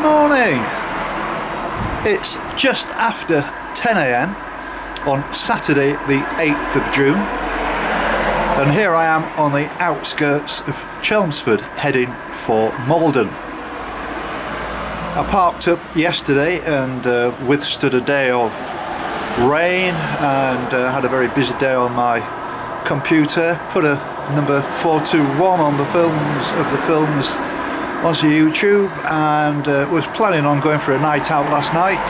morning. It's just after 10 AM on Saturday the 8th of June, and here I am on the outskirts of Chelmsford heading for Maldon. I parked up yesterday and withstood a day of rain and had a very busy day on my computer. Put a number 421 on the films onto YouTube, and was planning on going for a night out last night,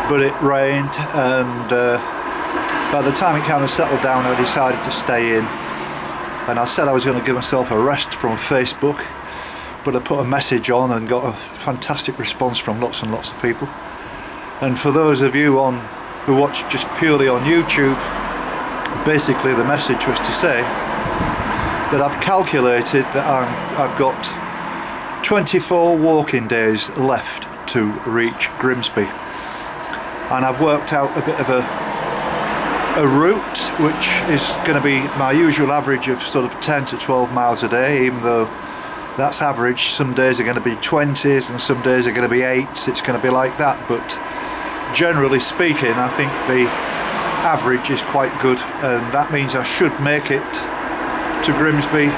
but it rained, and by the time it kind of settled down I decided to stay in, and I said I was going to give myself a rest from Facebook, but I put a message on and got a fantastic response from lots and lots of people. And for those of you who watch just purely on YouTube, basically the message was to say that I've calculated that I've got 24 walking days left to reach Grimsby, and I've worked out a bit of a route which is going to be my usual average of sort of 10 to 12 miles a day, even though that's average. Some days are going to be 20s and some days are going to be 8s. It's going to be like that, but generally speaking I think the average is quite good, and that means I should make it to Grimsby.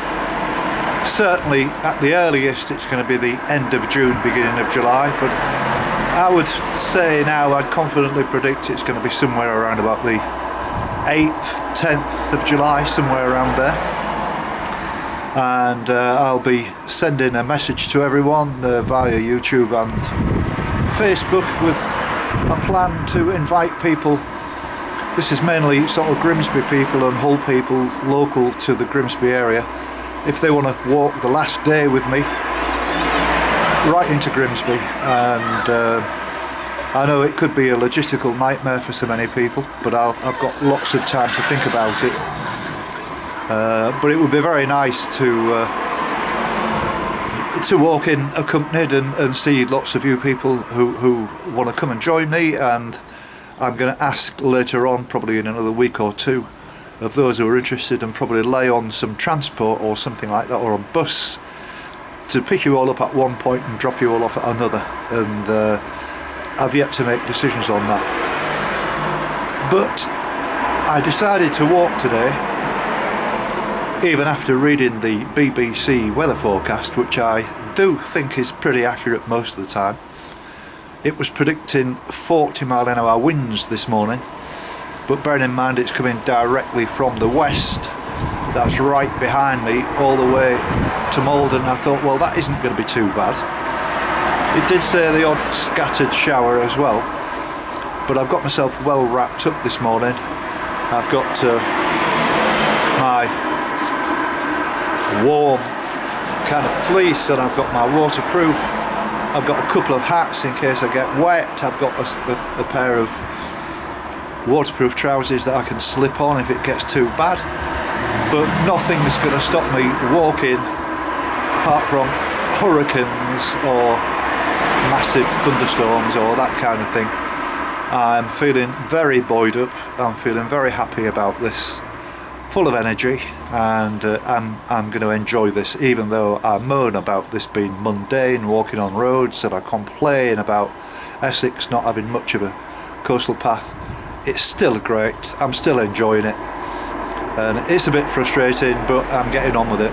Certainly at the earliest it's going to be the end of June, beginning of July, but I would say now I'd confidently predict it's going to be somewhere around about the 8th, 10th of July, somewhere around there. And I'll be sending a message to everyone via YouTube and Facebook with a plan to invite people. This is mainly sort of Grimsby people and Hull people local to the Grimsby area. If they want to walk the last day with me right into Grimsby, and I know it could be a logistical nightmare for so many people, but I've got lots of time to think about it. But it would be very nice to walk in accompanied and see lots of you people who want to come and join me. And I'm going to ask later on, probably in another week or two, of those who are interested, and probably lay on some transport or something like that, or a bus to pick you all up at one point and drop you all off at another, and I've yet to make decisions on that. But I decided to walk today, even after reading the BBC weather forecast, which I do think is pretty accurate most of the time. It was predicting 40-mile-an-hour winds this morning, but bearing in mind it's coming directly from the west, that's right behind me all the way to Maldon. I thought, well, that isn't going to be too bad. It did say the odd scattered shower as well, but I've got myself well wrapped up this morning. I've got my warm kind of fleece, and I've got my waterproof. I've got a couple of hats in case I get wet. I've got a pair of waterproof trousers that I can slip on if it gets too bad, but nothing's going to stop me walking apart from hurricanes or massive thunderstorms or that kind of thing. I'm feeling very buoyed up. I'm feeling very happy about this, full of energy, and I'm going to enjoy this, even though I moan about this being mundane, walking on roads, and I complain about Essex not having much of a coastal path. It's still great. I'm still enjoying it, and it's a bit frustrating, but I'm getting on with it.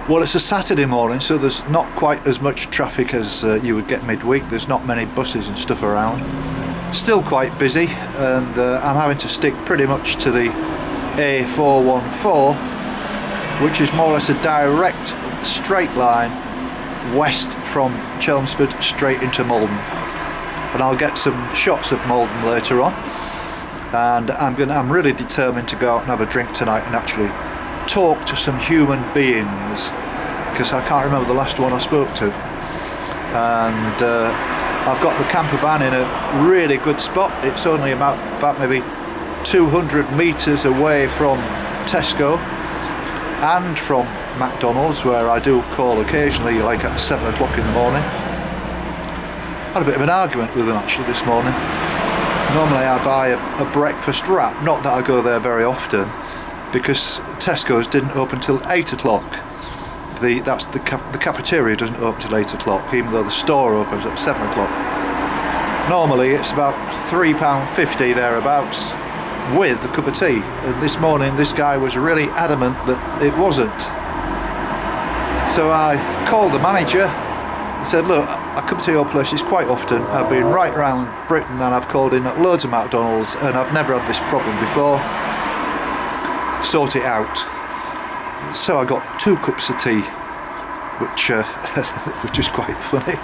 Well, it's a Saturday morning, so there's not quite as much traffic as you would get midweek. There's not many buses and stuff around. Still quite busy, and I'm having to stick pretty much to the A414, which is more or less a direct straight line west from Chelmsford straight into Maldon. And I'll get some shots of Maldon later on, and I'm really determined to go out and have a drink tonight and actually talk to some human beings, because I can't remember the last one I spoke to. And I've got the camper van in a really good spot. It's only about maybe 200 metres away from Tesco and from McDonald's, where I do call occasionally, like at 7 o'clock in the morning. Had a bit of an argument with them actually this morning. Normally I buy a breakfast wrap, not that I go there very often, because Tesco's didn't open till 8 o'clock. the cafeteria doesn't open till 8 o'clock, even though the store opens at 7 o'clock. Normally it's about £3.50 thereabouts with a cup of tea, and this morning this guy was really adamant that it wasn't. So I called the manager and said, look, I come to your places quite often, I've been right around Britain and I've called in at loads of McDonald's and I've never had this problem before, sort it out. So I got 2 cups of tea, which is quite funny.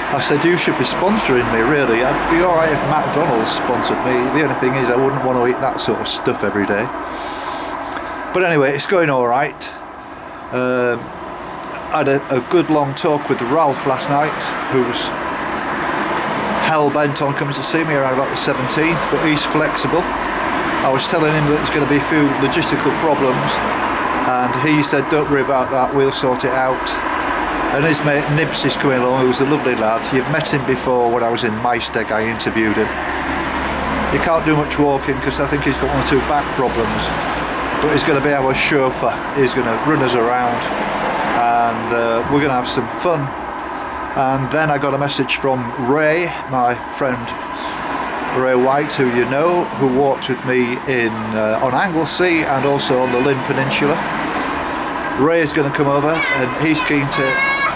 I said, you should be sponsoring me, really. I'd be alright if McDonald's sponsored me. The only thing is I wouldn't want to eat that sort of stuff every day. But anyway, it's going alright. I had a good long talk with Ralph last night, who was hell-bent on coming to see me around about the 17th, but he's flexible. I was telling him that there's going to be a few logistical problems, and he said, don't worry about that, we'll sort it out. And his mate Nibs is coming along, who's a lovely lad. You've met him before when I was in Maesteg, I interviewed him. He can't do much walking because I think he's got 1 or 2 back problems, but he's going to be our chauffeur. He's going to run us around, and we're going to have some fun. And then I got a message from Ray, my friend Ray White, who you know, who walked with me on Anglesey and also on the Lynn Peninsula. Ray is going to come over and he's keen to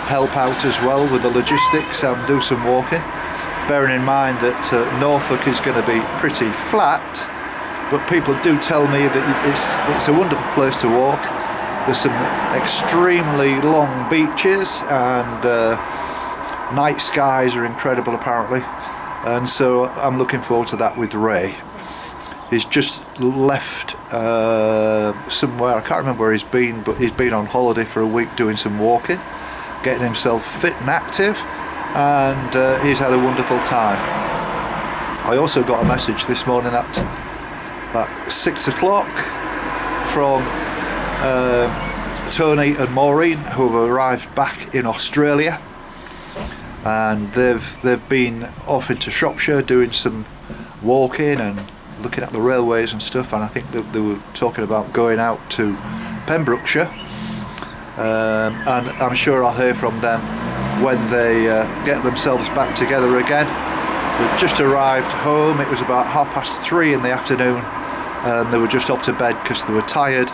help out as well with the logistics and do some walking, bearing in mind that Norfolk is going to be pretty flat, but people do tell me that it's a wonderful place to walk. There's some extremely long beaches, and night skies are incredible apparently, and so I'm looking forward to that with Ray. He's just left somewhere, I can't remember where he's been, but he's been on holiday for a week doing some walking, getting himself fit and active, and he's had a wonderful time. I also got a message this morning at about 6 o'clock from Tony and Maureen, who have arrived back in Australia, and they've been off into Shropshire doing some walking and looking at the railways and stuff, and I think they were talking about going out to Pembrokeshire, and I'm sure I'll hear from them when they get themselves back together again. They've just arrived home. It was about 3:30 in the afternoon, and they were just off to bed because they were tired,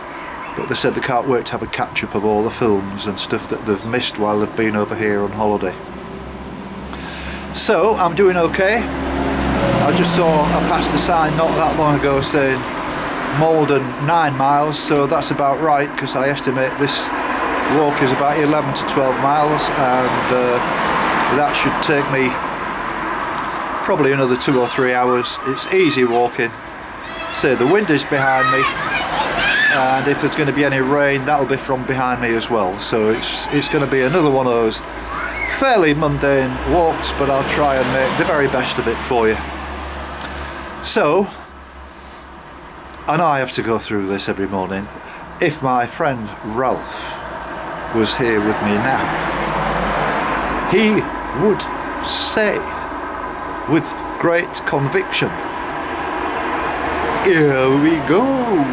but they said they can't wait to have a catch up of all the films and stuff that they've missed while they've been over here on holiday. So I'm doing okay. I just saw I passed a sign not that long ago saying Maldon 9 miles, so that's about right, because I estimate this walk is about 11 to 12 miles, and that should take me probably another 2 or 3 hours. It's easy walking. So the wind is behind me, and if there's going to be any rain, that'll be from behind me as well, so it's going to be another one of those fairly mundane walks, but I'll try and make the very best of it for you. So, I know I have to go through this every morning. If my friend Ralph was here with me now, he would say with great conviction, here we go.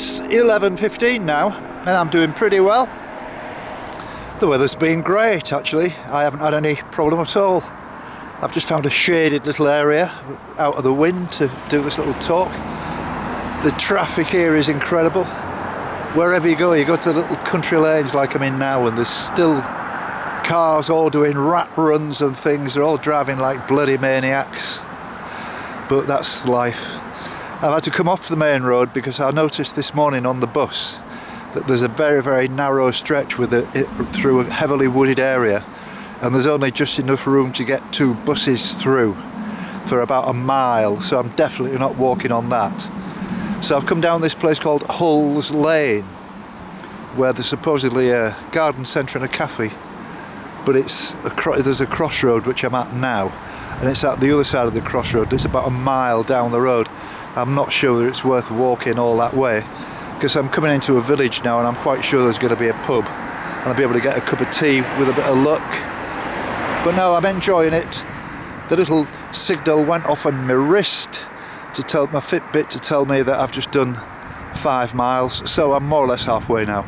It's 11:15 now and I'm doing pretty well. The weather's been great actually, I haven't had any problem at all. I've just found a shaded little area out of the wind to do this little talk. The traffic here is incredible. Wherever you go to the little country lanes like I'm in now, and there's still cars all doing rat runs and things. They're all driving like bloody maniacs. But that's life. I've had to come off the main road because I noticed this morning on the bus that there's a very, very narrow stretch with through a heavily wooded area, and there's only just enough room to get 2 buses through for about a mile, so I'm definitely not walking on that. So I've come down this place called Hull's Lane, where there's supposedly a garden centre and a cafe, but there's a crossroad which I'm at now, and it's at the other side of the crossroad. It's about a mile down the road. I'm not sure that it's worth walking all that way, because I'm coming into a village now and I'm quite sure there's going to be a pub and I'll be able to get a cup of tea with a bit of luck. But no, I'm enjoying it. The little signal went off on my wrist to tell my Fitbit to tell me that I've just done 5 miles, so I'm more or less halfway now.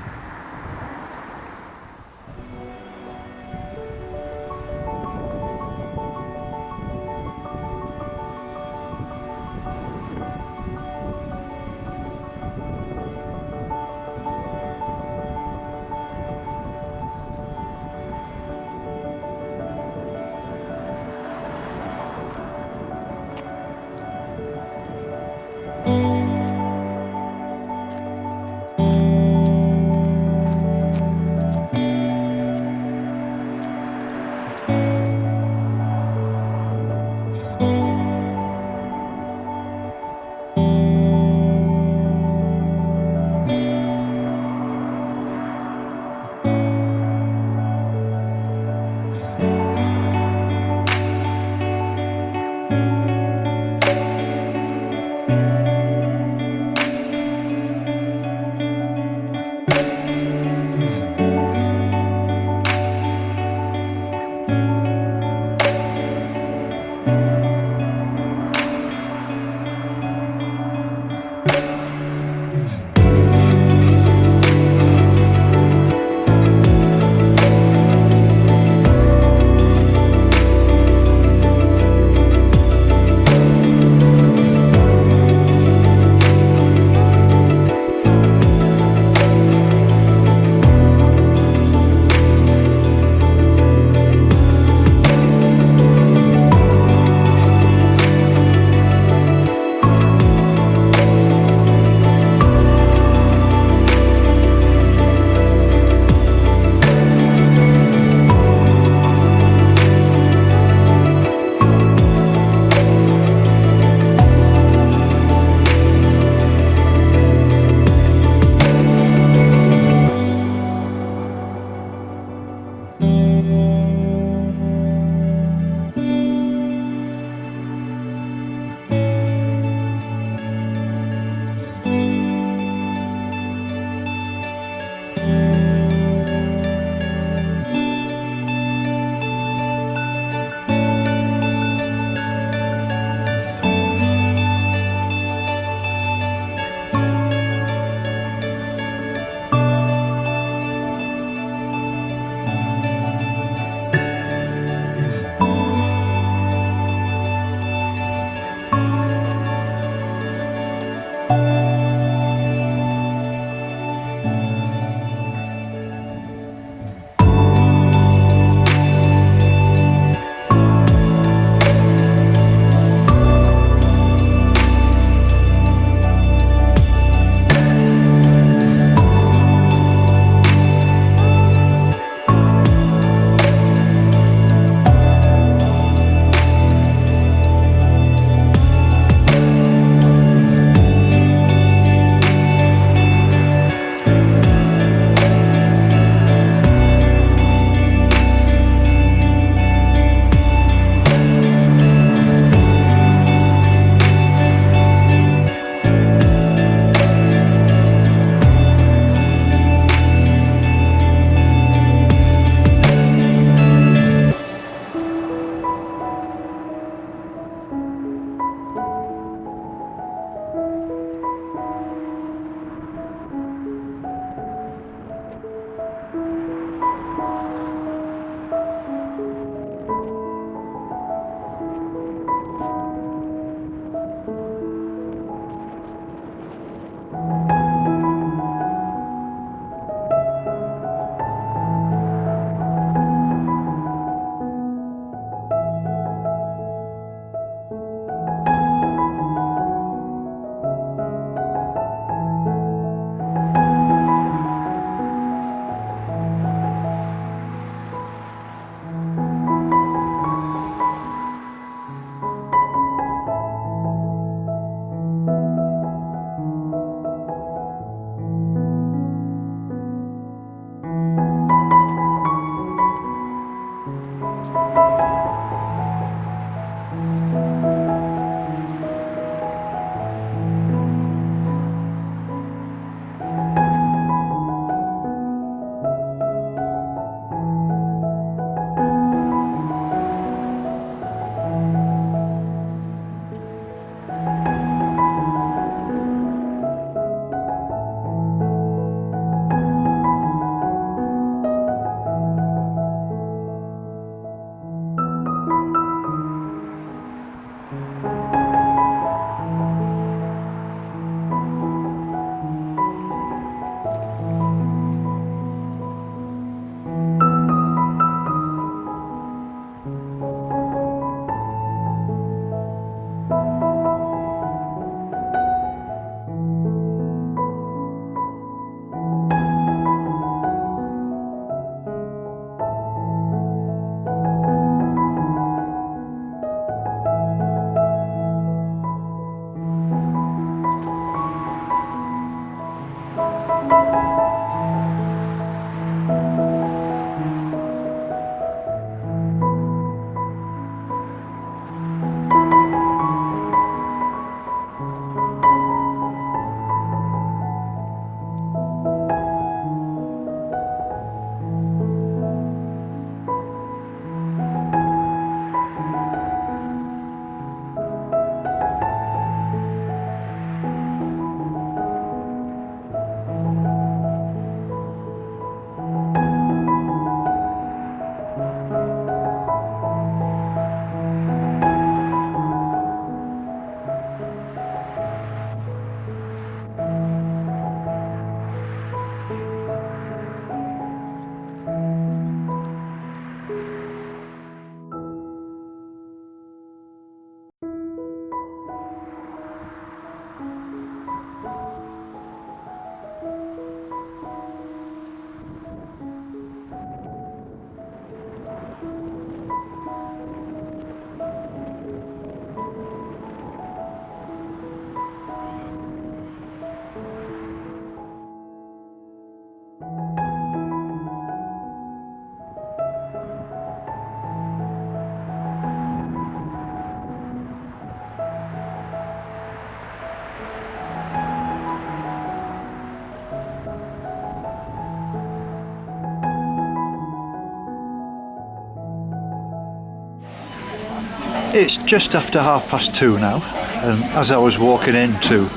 It's just after 2:30 now, and as I was walking into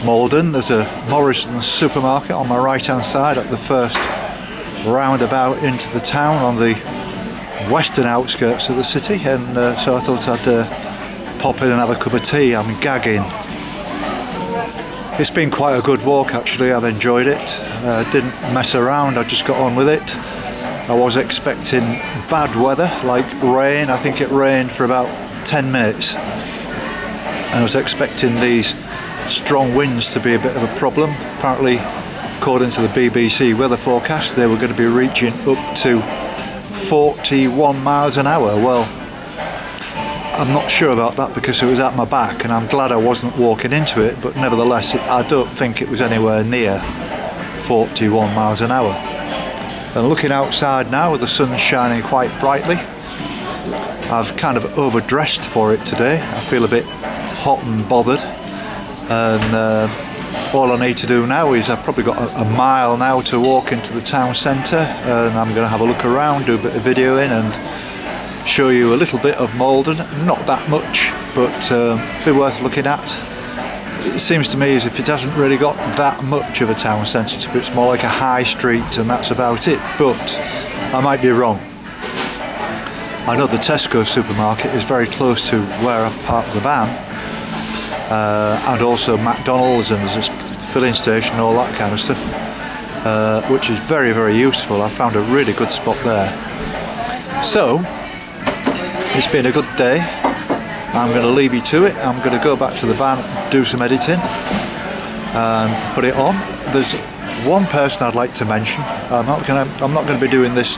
Maldon, there's a Morrison's supermarket on my right hand side at the first roundabout into the town on the western outskirts of the city, and so I thought I'd pop in and have a cup of tea. I'm gagging. It's been quite a good walk actually, I've enjoyed it. Didn't mess around, I just got on with it. I was expecting bad weather, like rain. I think it rained for about 10 minutes. And I was expecting these strong winds to be a bit of a problem. Apparently, according to the BBC weather forecast, they were going to be reaching up to 41 miles an hour. Well, I'm not sure about that because it was at my back, and I'm glad I wasn't walking into it, but nevertheless I don't think it was anywhere near 41 miles an hour. And looking outside now, the sun's shining quite brightly. I've kind of overdressed for it today. I feel a bit hot and bothered, and all I need to do now is I've probably got a mile now to walk into the town centre, and I'm going to have a look around, do a bit of videoing and show you a little bit of Maldon. Not that much, but be worth looking at. It seems to me as if it hasn't really got that much of a town centre. It's more like a high street, and that's about it, but I might be wrong. I know the Tesco supermarket is very close to where I've parked the van, and also McDonald's, and there's a filling station and all that kind of stuff, which is very, very useful. I found a really good spot there. So it's been a good day. I'm going to leave you to it. I'm going to go back to the van, do some editing and put it on. There's one person I'd like to mention. I'm not going to be doing this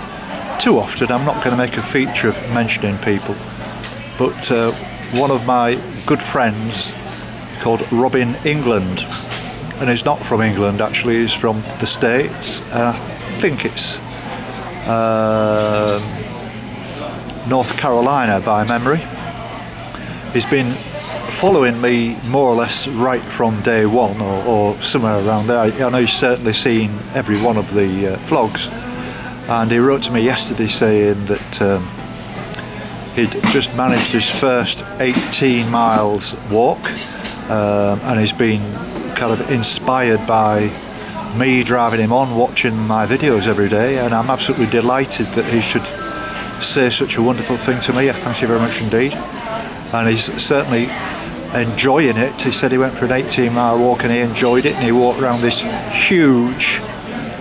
too often. I'm not going to make a feature of mentioning people, but one of my good friends called Robin England, and he's not from England actually, he's from the States. I think it's North Carolina by memory. He's been following me more or less right from day one, or somewhere around there. I know he's certainly seen every one of the vlogs, and he wrote to me yesterday saying that he'd just managed his first 18 miles walk, and he's been kind of inspired by me driving him on, watching my videos every day, and I'm absolutely delighted that he should say such a wonderful thing to me. Thank you very much indeed. And he's certainly enjoying it. He said he went for an 18-mile walk and he enjoyed it, and he walked around this huge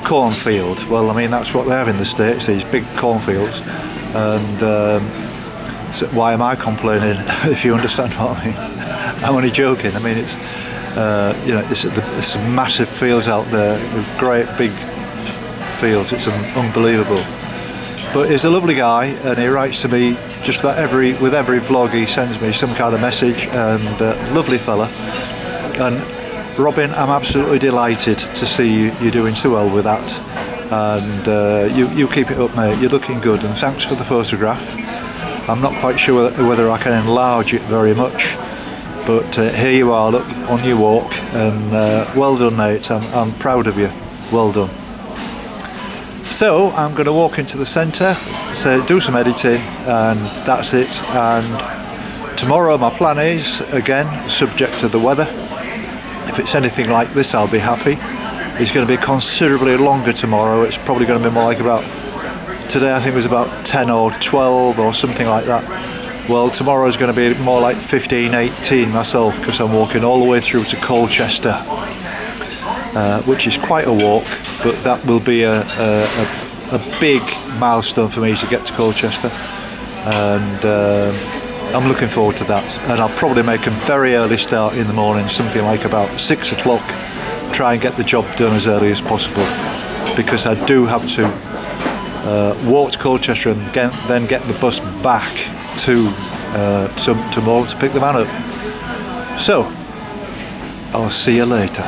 cornfield. Well, I mean, that's what they have in the States, these big cornfields, and so why am I complaining, if you understand what I mean? I'm only joking. I mean, it's you know, it's some massive fields out there, great big fields. It's unbelievable. But he's a lovely guy, and he writes to me just about with every vlog. He sends me some kind of message, and lovely fella. And Robin, I'm absolutely delighted to see you doing so well with that, and you keep it up, mate. You're looking good, and thanks for the photograph. I'm not quite sure whether I can enlarge it very much, but here you are, look, on your walk, and well done, mate. I'm proud of you. Well done. So I'm going to walk into the centre, so do some editing, and that's it. And tomorrow my plan is, again, subject to the weather. If it's anything like this, I'll be happy. It's going to be considerably longer tomorrow. It's probably going to be more like about, today I think it was about 10 or 12 or something like that. Well, tomorrow is going to be more like 15, 18 myself, because I'm walking all the way through to Colchester, which is quite a walk, but that will be a big milestone for me to get to Colchester, and I'm looking forward to that. And I'll probably make a very early start in the morning, something like about 6 o'clock, try and get the job done as early as possible, because I do have to walk to Colchester and then get the bus back to Maldon to pick the van up. So I'll see you later.